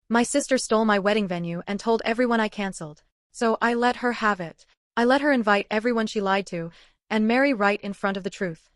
My sister stole my wedding venue and told everyone I canceled. So I let her have it. I let her invite everyone she lied to, and marry right in front of the truth.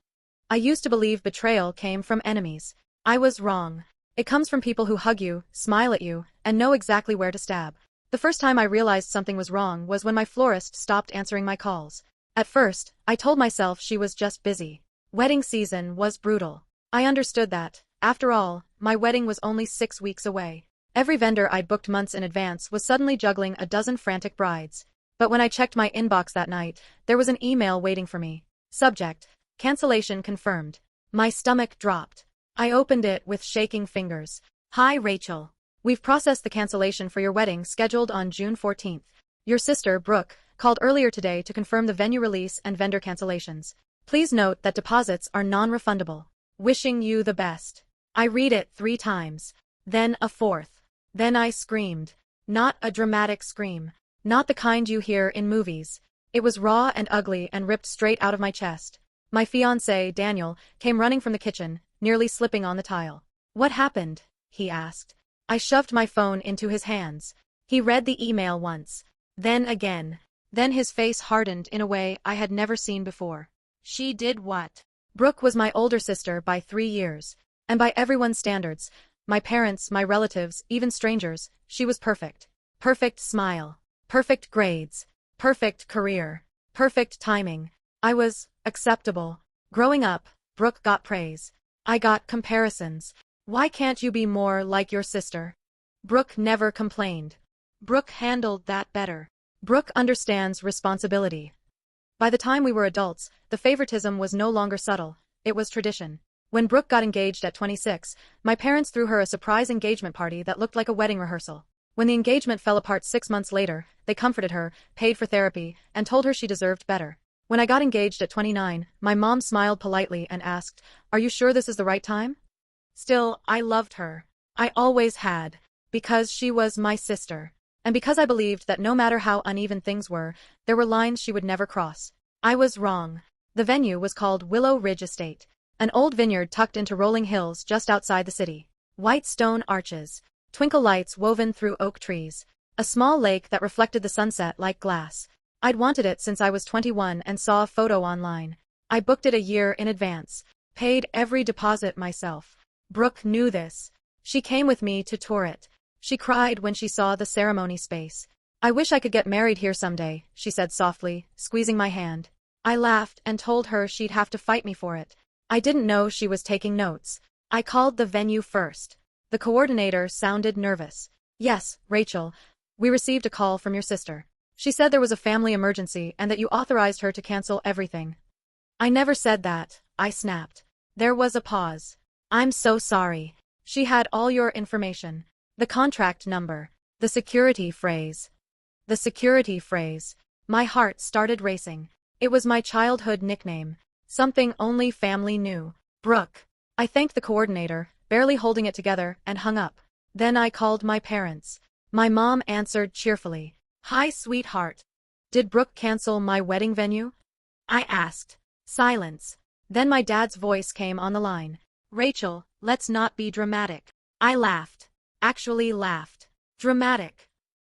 I used to believe betrayal came from enemies. I was wrong. It comes from people who hug you, smile at you, and know exactly where to stab. The first time I realized something was wrong was when my florist stopped answering my calls. At first, I told myself she was just busy. Wedding season was brutal. I understood that, after all, my wedding was only 6 weeks away. Every vendor I'd booked months in advance was suddenly juggling a dozen frantic brides. But when I checked my inbox that night, there was an email waiting for me. Subject: cancellation confirmed. My stomach dropped. I opened it with shaking fingers. Hi Rachel. We've processed the cancellation for your wedding scheduled on June 14th. Your sister, Brooke, called earlier today to confirm the venue release and vendor cancellations. Please note that deposits are non-refundable. Wishing you the best. I read it 3 times. Then a 4th. Then I screamed. Not a dramatic scream. Not the kind you hear in movies. It was raw and ugly and ripped straight out of my chest. My fiancé, Daniel, came running from the kitchen, nearly slipping on the tile. What happened? He asked. I shoved my phone into his hands. He read the email once. Then again. Then his face hardened in a way I had never seen before. She did what? Brooke was my older sister by 3 years. And by everyone's standards, my parents, my relatives, even strangers, she was perfect. Perfect smile. Perfect grades. Perfect career. Perfect timing. I was acceptable. Growing up, Brooke got praise. I got comparisons. Why can't you be more like your sister? Brooke never complained. Brooke handled that better. Brooke understands responsibility. By the time we were adults, the favoritism was no longer subtle, it was tradition. When Brooke got engaged at 26, my parents threw her a surprise engagement party that looked like a wedding rehearsal. When the engagement fell apart 6 months later, they comforted her, paid for therapy, and told her she deserved better. When I got engaged at 29, my mom smiled politely and asked, "Are you sure this is the right time?" Still, I loved her. I always had. Because she was my sister. And because I believed that no matter how uneven things were, there were lines she would never cross. I was wrong. The venue was called Willow Ridge Estate, an old vineyard tucked into rolling hills just outside the city. White stone arches, twinkle lights woven through oak trees, a small lake that reflected the sunset like glass. I'd wanted it since I was 21 and saw a photo online. I booked it a year in advance, paid every deposit myself. Brooke knew this. She came with me to tour it. She cried when she saw the ceremony space. "I wish I could get married here someday," she said softly, squeezing my hand. I laughed and told her she'd have to fight me for it. I didn't know she was taking notes. I called the venue first. The coordinator sounded nervous. "Yes, Rachel. We received a call from your sister. She said there was a family emergency and that you authorized her to cancel everything." "I never said that," I snapped. There was a pause. "I'm so sorry. She had all your information. The contract number. The security phrase." The security phrase. My heart started racing. It was my childhood nickname. Something only family knew. Brooke. I thanked the coordinator, barely holding it together, and hung up. Then I called my parents. My mom answered cheerfully. "Hi, sweetheart. Did Brooke cancel my wedding venue?" I asked. Silence. Then my dad's voice came on the line. "Rachel, let's not be dramatic." I laughed. Actually laughed. "Dramatic?"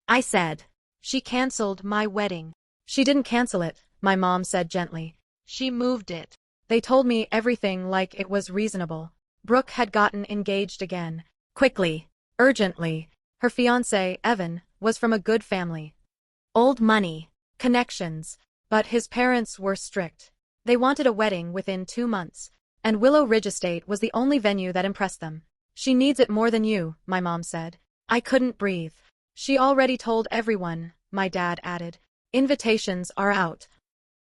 I said. "She canceled my wedding." "She didn't cancel it," my mom said gently. "She moved it." They told me everything like it was reasonable. Brooke had gotten engaged again. Quickly. Urgently. Her fiancé, Evan, was from a good family. Old money. Connections. But his parents were strict. They wanted a wedding within 2 months. And Willow Ridge Estate was the only venue that impressed them. "She needs it more than you," my mom said. I couldn't breathe. "She already told everyone," my dad added. "Invitations are out."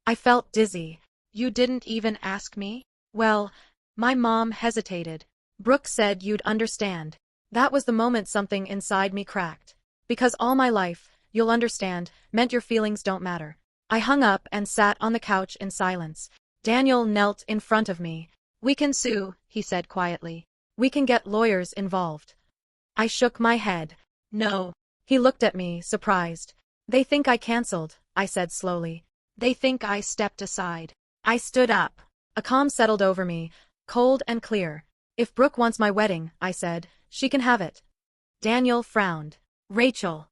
I felt dizzy. "You didn't even ask me?" "Well," my mom hesitated. "Brooke said you'd understand." That was the moment something inside me cracked. Because all my life, "you'll understand," meant your feelings don't matter. I hung up and sat on the couch in silence. Daniel knelt in front of me. "We can sue," he said quietly. "We can get lawyers involved." I shook my head. "No." He looked at me, surprised. "They think I canceled," I said slowly. "They think I stepped aside." I stood up. A calm settled over me, cold and clear. "If Brooke wants my wedding," I said, "she can have it." Daniel frowned. Rachel.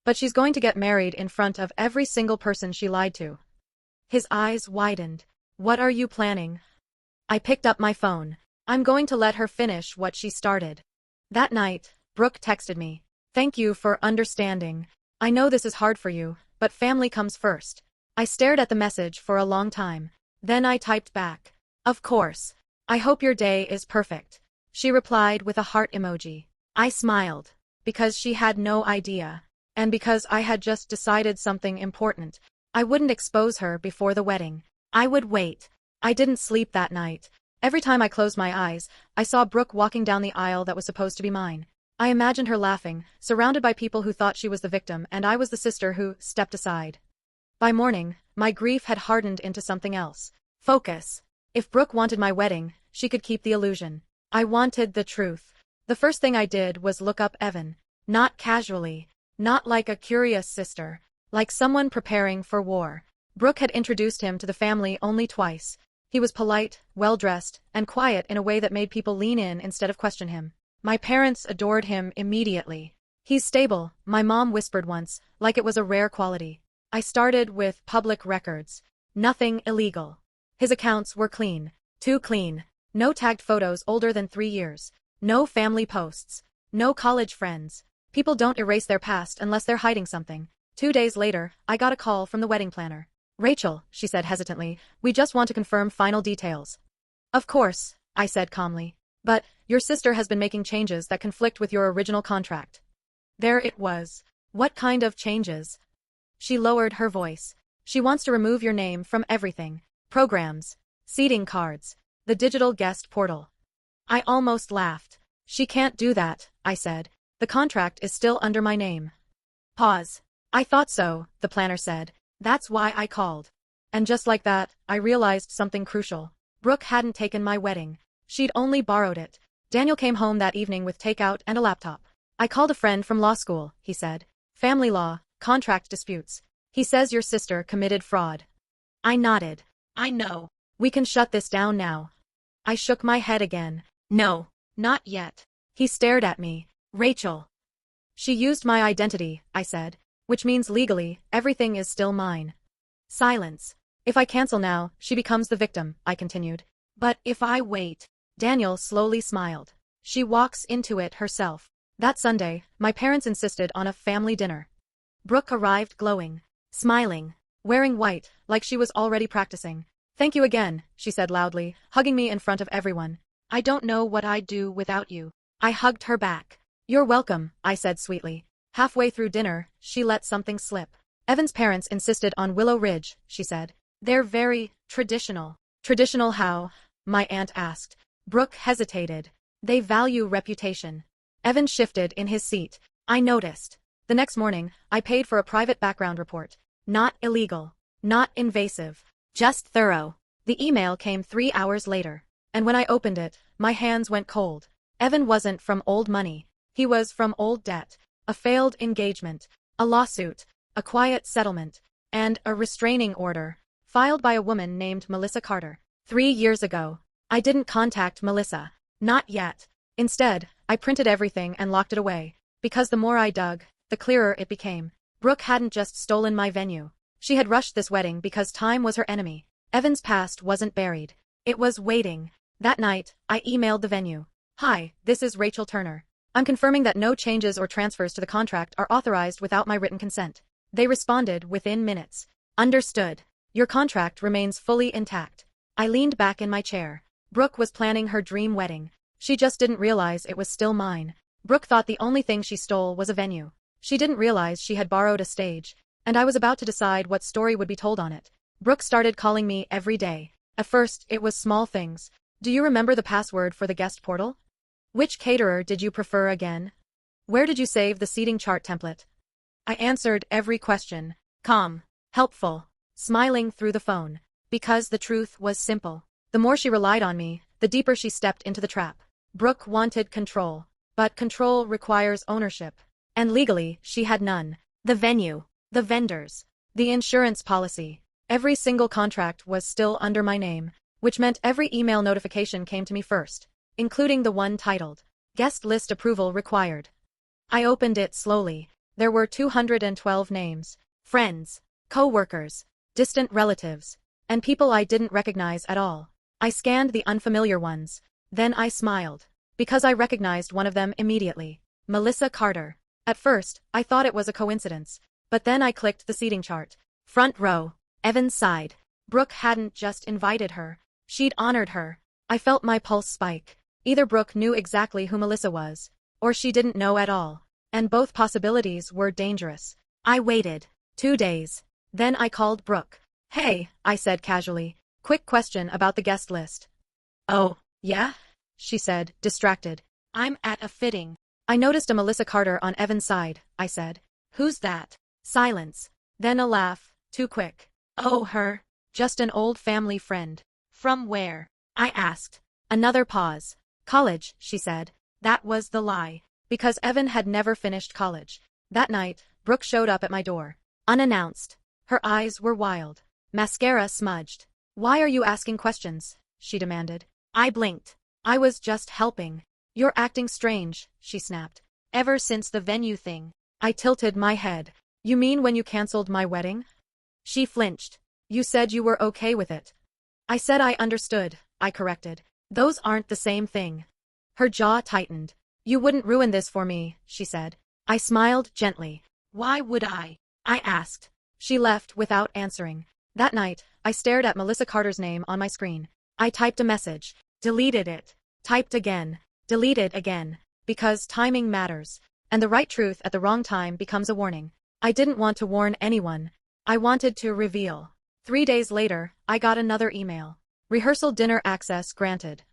But she's going to get married in front of every single person she lied to. His eyes widened. What are you planning? I picked up my phone. I'm going to let her finish what she started. That night, Brooke texted me. Thank you for understanding. I know this is hard for you, but family comes first. I stared at the message for a long time. Then I typed back. Of course. I hope your day is perfect. She replied with a heart emoji. I smiled. Because she had no idea. And because I had just decided something important. I wouldn't expose her before the wedding. I would wait. I didn't sleep that night. Every time I closed my eyes, I saw Brooke walking down the aisle that was supposed to be mine. I imagined her laughing, surrounded by people who thought she was the victim and I was the sister who stepped aside. By morning, my grief had hardened into something else. Focus. If Brooke wanted my wedding, she could keep the illusion. I wanted the truth. The first thing I did was look up Evan. Not casually. Not like a curious sister. Like someone preparing for war. Brooke had introduced him to the family only twice. He was polite, well-dressed, and quiet in a way that made people lean in instead of question him. My parents adored him immediately. He's stable, my mom whispered once, like it was a rare quality. I started with public records. Nothing illegal. His accounts were clean. Too clean. No tagged photos older than 3 years. No family posts. No college friends. People don't erase their past unless they're hiding something. 2 days later, I got a call from the wedding planner. Rachel, she said hesitantly, we just want to confirm final details. Of course, I said calmly. But, your sister has been making changes that conflict with your original contract. There it was. What kind of changes? She lowered her voice. She wants to remove your name from everything. Programs. Seating cards. The digital guest portal. I almost laughed. She can't do that, I said. The contract is still under my name. Pause. I thought so, the planner said. That's why I called. And just like that, I realized something crucial. Brooke hadn't taken my wedding. She'd only borrowed it. Daniel came home that evening with takeout and a laptop. I called a friend from law school, he said. Family law, contract disputes. He says your sister committed fraud. I nodded. I know. We can shut this down now. I shook my head again. No, not yet. He stared at me. Rachel. She used my identity, I said. Which means legally, everything is still mine. Silence. If I cancel now, she becomes the victim, I continued. But if I wait. Daniel slowly smiled. She walks into it herself. That Sunday, my parents insisted on a family dinner. Brooke arrived glowing, smiling, wearing white, like she was already practicing. Thank you again, she said loudly, hugging me in front of everyone. I don't know what I'd do without you. I hugged her back. You're welcome, I said sweetly. Halfway through dinner, she let something slip. Evan's parents insisted on Willow Ridge, she said. They're very traditional. Traditional how? My aunt asked. Brooke hesitated. They value reputation. Evan shifted in his seat. I noticed. The next morning, I paid for a private background report. Not illegal. Not invasive. Just thorough. The email came 3 hours later. And when I opened it, my hands went cold. Evan wasn't from old money. He was from old debt. A failed engagement. A lawsuit. A quiet settlement. And a restraining order. Filed by a woman named Melissa Carter. 3 years ago. I didn't contact Melissa. Not yet. Instead, I printed everything and locked it away. Because the more I dug, the clearer it became. Brooke hadn't just stolen my venue. She had rushed this wedding because time was her enemy. Evan's past wasn't buried. It was waiting. That night, I emailed the venue. Hi, this is Rachel Turner. I'm confirming that no changes or transfers to the contract are authorized without my written consent. They responded within minutes. Understood. Your contract remains fully intact. I leaned back in my chair. Brooke was planning her dream wedding. She just didn't realize it was still mine. Brooke thought the only thing she stole was a venue. She didn't realize she had borrowed a stage. And I was about to decide what story would be told on it. Brooke started calling me every day. At first, it was small things. Do you remember the password for the guest portal? Which caterer did you prefer again? Where did you save the seating chart template? I answered every question. Calm. Helpful. Smiling through the phone. Because the truth was simple. The more she relied on me, the deeper she stepped into the trap. Brooke wanted control. But control requires ownership. And legally, she had none. The venue. The vendors. The insurance policy. Every single contract was still under my name, which meant every email notification came to me first, including the one titled, Guest List Approval Required. I opened it slowly. There were 212 names. Friends, co-workers, distant relatives, and people I didn't recognize at all. I scanned the unfamiliar ones. Then I smiled. Because I recognized one of them immediately. Melissa Carter. At first, I thought it was a coincidence. But then I clicked the seating chart. Front row. Evan's side. Brooke hadn't just invited her. She'd honored her. I felt my pulse spike. Either Brooke knew exactly who Melissa was, or she didn't know at all. And both possibilities were dangerous. I waited. 2 days. Then I called Brooke. Hey, I said casually. Quick question about the guest list. Oh, yeah? She said, distracted. I'm at a fitting. I noticed a Melissa Carter on Evan's side, I said. Who's that? Silence. Then a laugh, too quick. Oh, her. Just an old family friend. From where? I asked. Another pause. College, she said. That was the lie. Because Evan had never finished college. That night, Brooke showed up at my door. Unannounced. Her eyes were wild. Mascara smudged. Why are you asking questions? She demanded. I blinked. I was just helping. You're acting strange, she snapped. Ever since the venue thing. I tilted my head. You mean when you canceled my wedding? She flinched. You said you were okay with it. I said I understood, I corrected. Those aren't the same thing. Her jaw tightened. You wouldn't ruin this for me, she said. I smiled gently. Why would I? I asked. She left without answering. That night, I stared at Melissa Carter's name on my screen. I typed a message. Deleted it. Typed again. Deleted again. Because timing matters. And the right truth at the wrong time becomes a warning. I didn't want to warn anyone. I wanted to reveal. 3 days later, I got another email. Rehearsal dinner access granted.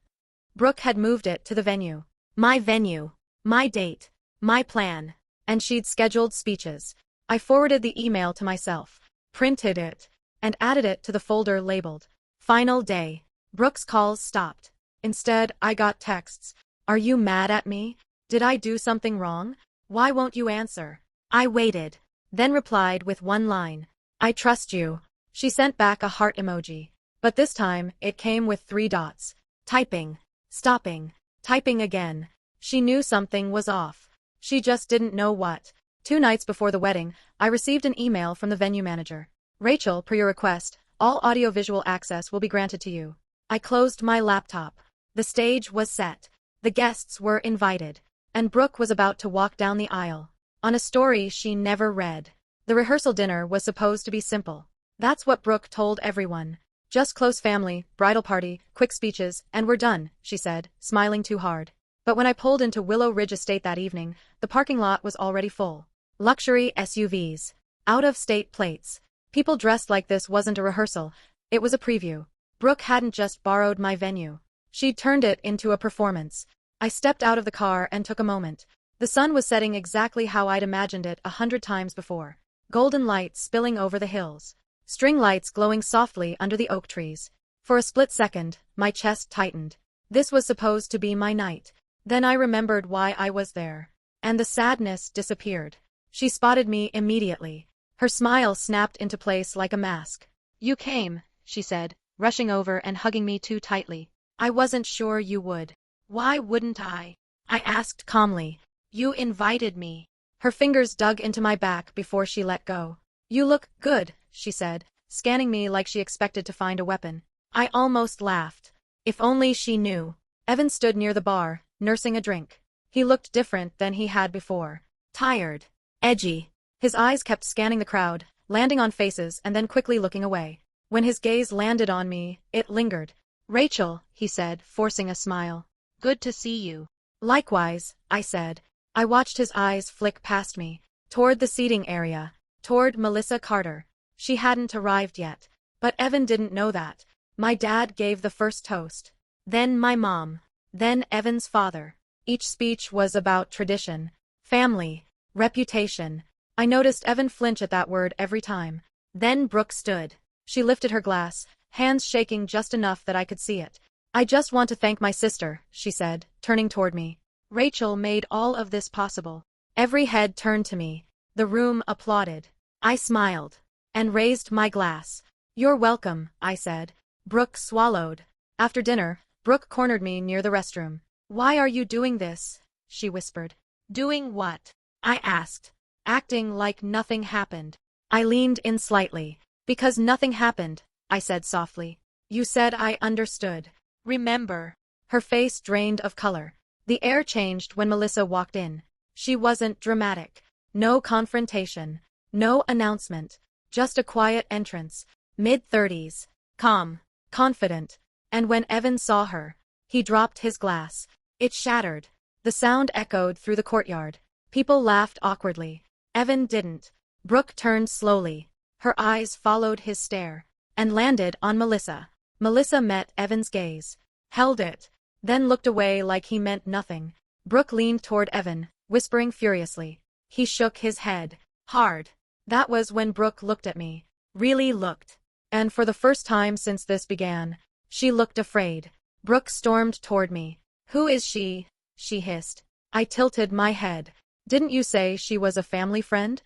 Brooke had moved it to the venue. My venue. My date. My plan. And she'd scheduled speeches. I forwarded the email to myself, printed it, and added it to the folder labeled Final Day. Brooke's calls stopped. Instead, I got texts. Are you mad at me? Did I do something wrong? Why won't you answer? I waited. Then replied with one line. I trust you. She sent back a heart emoji. But this time, it came with 3 dots. Typing. Stopping. Typing again. She knew something was off. She just didn't know what. 2 nights before the wedding, I received an email from the venue manager. Rachel, per your request, all audiovisual access will be granted to you. I closed my laptop. The stage was set. The guests were invited. And Brooke was about to walk down the aisle. On a story she never read. The rehearsal dinner was supposed to be simple. That's what Brooke told everyone. Just close family, bridal party, quick speeches, and we're done, she said, smiling too hard. But when I pulled into Willow Ridge Estate that evening, the parking lot was already full. Luxury SUVs. Out-of-state plates. People dressed like this wasn't a rehearsal. It was a preview. Brooke hadn't just borrowed my venue. She'd turned it into a performance. I stepped out of the car and took a moment. The sun was setting exactly how I'd imagined it 100 times before. Golden light spilling over the hills. String lights glowing softly under the oak trees. For a split second, my chest tightened. This was supposed to be my night. Then I remembered why I was there. And the sadness disappeared. She spotted me immediately. Her smile snapped into place like a mask. You came, she said, rushing over and hugging me too tightly. I wasn't sure you would. Why wouldn't I? I asked calmly. You invited me. Her fingers dug into my back before she let go. You look good, she said, scanning me like she expected to find a weapon. I almost laughed. If only she knew. Evan stood near the bar, nursing a drink. He looked different than he had before. Tired. Edgy. His eyes kept scanning the crowd, landing on faces and then quickly looking away. When his gaze landed on me, it lingered. Rachel, he said, forcing a smile. Good to see you. Likewise, I said. I watched his eyes flick past me, toward the seating area, toward Melissa Carter. She hadn't arrived yet. But Evan didn't know that. My dad gave the first toast. Then my mom. Then Evan's father. Each speech was about tradition, family, reputation. I noticed Evan flinch at that word every time. Then Brooke stood. She lifted her glass, hands shaking just enough that I could see it. I just want to thank my sister, she said, turning toward me. Rachel made all of this possible. Every head turned to me. The room applauded. I smiled. And raised my glass. You're welcome, I said. Brooke swallowed. After dinner, Brooke cornered me near the restroom. Why are you doing this? She whispered. Doing what? I asked, acting like nothing happened. I leaned in slightly. Because nothing happened, I said softly. You said I understood. Remember? Her face drained of color. The air changed when Melissa walked in. She wasn't dramatic. No confrontation. No announcement. Just a quiet entrance. Mid-30s. Calm. Confident. And when Evan saw her, he dropped his glass. It shattered. The sound echoed through the courtyard. People laughed awkwardly. Evan didn't. Brooke turned slowly. Her eyes followed his stare. And landed on Melissa. Melissa met Evan's gaze. Held it. Then looked away like he meant nothing. Brooke leaned toward Evan, whispering furiously. He shook his head. Hard. That was when Brooke looked at me. Really looked. And for the first time since this began, she looked afraid. Brooke stormed toward me. Who is she? She hissed. I tilted my head. Didn't you say she was a family friend?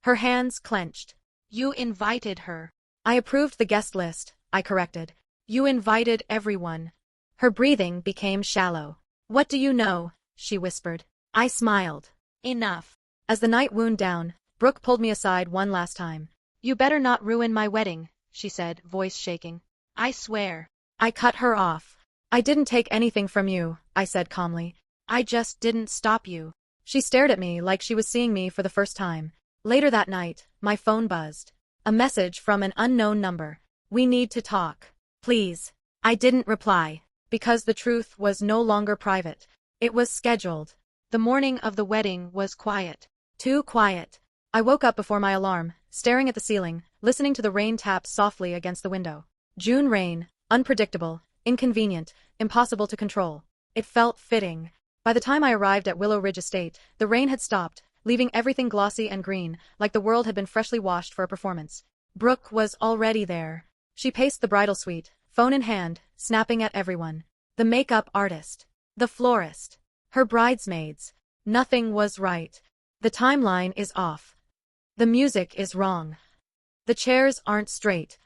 Her hands clenched. You invited her. I approved the guest list, I corrected. You invited everyone. Her breathing became shallow. What do you know? She whispered. I smiled. Enough. As the night wound down, Brooke pulled me aside one last time. You better not ruin my wedding, she said, voice shaking. I swear. I cut her off. I didn't take anything from you, I said calmly. I just didn't stop you. She stared at me like she was seeing me for the first time. Later that night, my phone buzzed. A message from an unknown number. We need to talk. Please. I didn't reply. Because the truth was no longer private. It was scheduled. The morning of the wedding was quiet. Too quiet. I woke up before my alarm, staring at the ceiling, listening to the rain tap softly against the window. June rain, unpredictable, inconvenient, impossible to control. It felt fitting. By the time I arrived at Willow Ridge Estate, the rain had stopped, leaving everything glossy and green, like the world had been freshly washed for a performance. Brooke was already there. She paced the bridal suite, phone in hand, snapping at everyone. The makeup artist. The florist. Her bridesmaids. Nothing was right. The timeline is off. The music is wrong. The chairs aren't straight.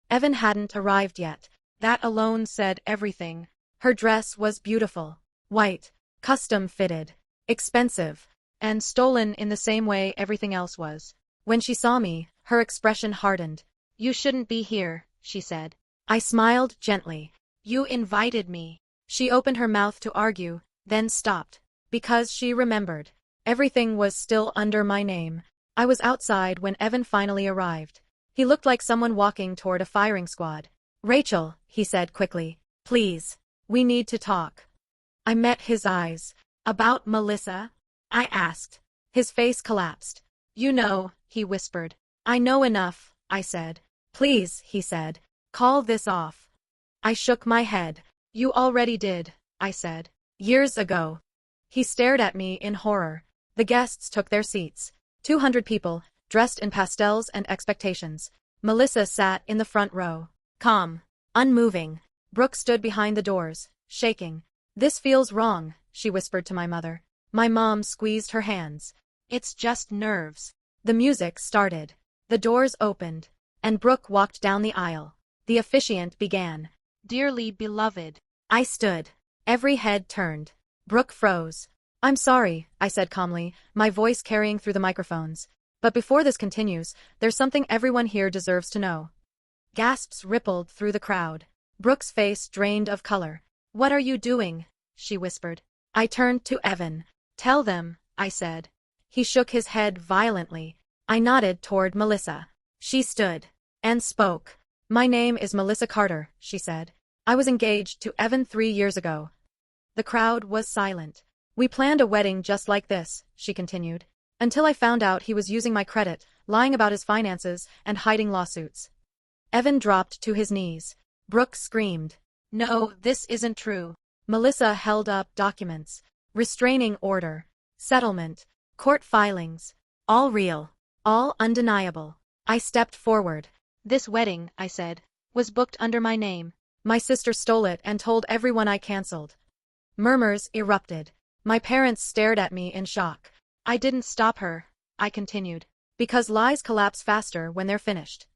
Evan hadn't arrived yet. That alone said everything. Her dress was beautiful. White. Custom-fitted. Expensive. And stolen in the same way everything else was. When she saw me, her expression hardened. You shouldn't be here, she said. I smiled gently. You invited me. She opened her mouth to argue, then stopped. Because she remembered. Everything was still under my name. I was outside when Evan finally arrived. He looked like someone walking toward a firing squad. Rachel, he said quickly. Please. We need to talk. I met his eyes. About Melissa? I asked. His face collapsed. You know, he whispered. I know enough, I said. Please, he said. Call this off. I shook my head. You already did, I said. Years ago. He stared at me in horror. The guests took their seats. 200 people, dressed in pastels and expectations. Melissa sat in the front row. Calm. Unmoving. Brooke stood behind the doors, shaking. This feels wrong, she whispered to my mother. My mom squeezed her hands. It's just nerves. The music started. The doors opened. And Brooke walked down the aisle. The officiant began. Dearly beloved. I stood. Every head turned. Brooke froze. I'm sorry, I said calmly, my voice carrying through the microphones. But before this continues, there's something everyone here deserves to know. Gasps rippled through the crowd. Brooke's face drained of color. What are you doing? She whispered. I turned to Evan. Tell them, I said. He shook his head violently. I nodded toward Melissa. She stood. And spoke. My name is Melissa Carter, she said. I was engaged to Evan 3 years ago. The crowd was silent. We planned a wedding just like this, she continued. Until I found out he was using my credit, lying about his finances, and hiding lawsuits. Evan dropped to his knees. Brooke screamed. No, this isn't true. Melissa held up documents. Restraining order. Settlement. Court filings. All real. All undeniable. I stepped forward. This wedding, I said, was booked under my name. My sister stole it and told everyone I canceled. Murmurs erupted. My parents stared at me in shock. I didn't stop her, I continued. Because lies collapse faster when they're finished.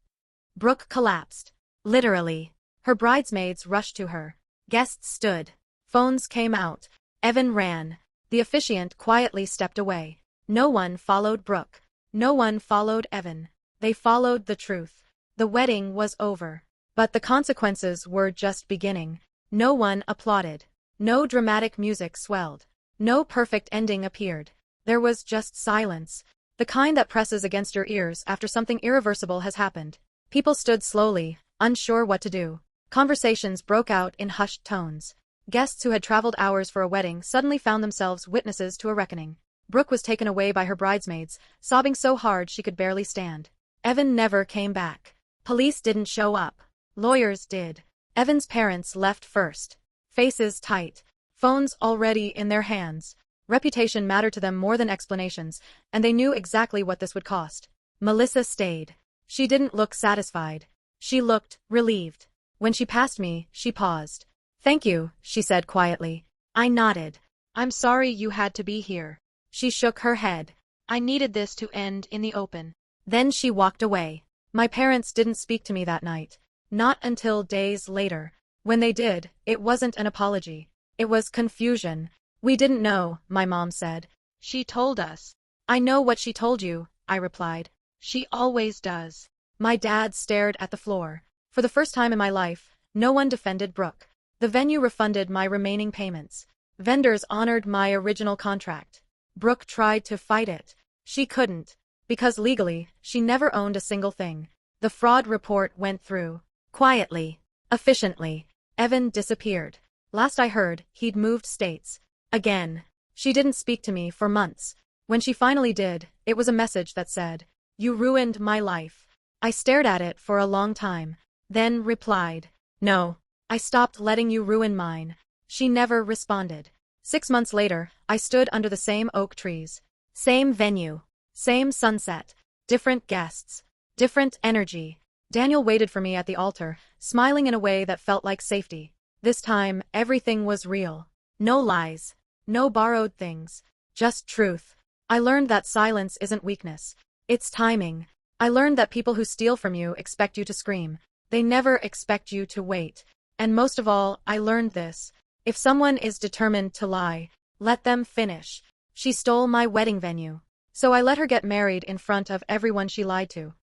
Brooke collapsed. Literally. Her bridesmaids rushed to her. Guests stood. Phones came out. Evan ran. The officiant quietly stepped away. No one followed Brooke. No one followed Evan. They followed the truth. The wedding was over. But the consequences were just beginning. No one applauded. No dramatic music swelled. No perfect ending appeared. There was just silence, the kind that presses against your ears after something irreversible has happened. People stood slowly, unsure what to do. Conversations broke out in hushed tones. Guests who had traveled hours for a wedding suddenly found themselves witnesses to a reckoning. Brooke was taken away by her bridesmaids, sobbing so hard she could barely stand. Evan never came back. Police didn't show up. Lawyers did. Evan's parents left first. Faces tight. Phones already in their hands. Reputation mattered to them more than explanations, and they knew exactly what this would cost. Melissa stayed. She didn't look satisfied. She looked relieved. When she passed me, she paused. "Thank you," she said quietly. I nodded. "I'm sorry you had to be here." She shook her head. "I needed this to end in the open." Then she walked away. My parents didn't speak to me that night. Not until days later. When they did, it wasn't an apology. It was confusion. "We didn't know," my mom said. "She told us." "I know what she told you," I replied. "She always does." My dad stared at the floor. For the first time in my life, no one defended Brooke. The venue refunded my remaining payments. Vendors honored my original contract. Brooke tried to fight it. She couldn't. Because legally, she never owned a single thing. The fraud report went through. Quietly. Efficiently. Evan disappeared. Last I heard, he'd moved states. Again. She didn't speak to me for months. When she finally did, it was a message that said, "You ruined my life." I stared at it for a long time, then replied, "No. I stopped letting you ruin mine." She never responded. 6 months later, I stood under the same oak trees. Same venue. Same sunset. Different guests. Different energy. Daniel waited for me at the altar, smiling in a way that felt like safety. This time, everything was real. No lies. No borrowed things. Just truth. I learned that silence isn't weakness. It's timing. I learned that people who steal from you expect you to scream. They never expect you to wait. And most of all, I learned this. If someone is determined to lie, let them finish. She stole my wedding venue. So I let her get married in front of everyone she lied to.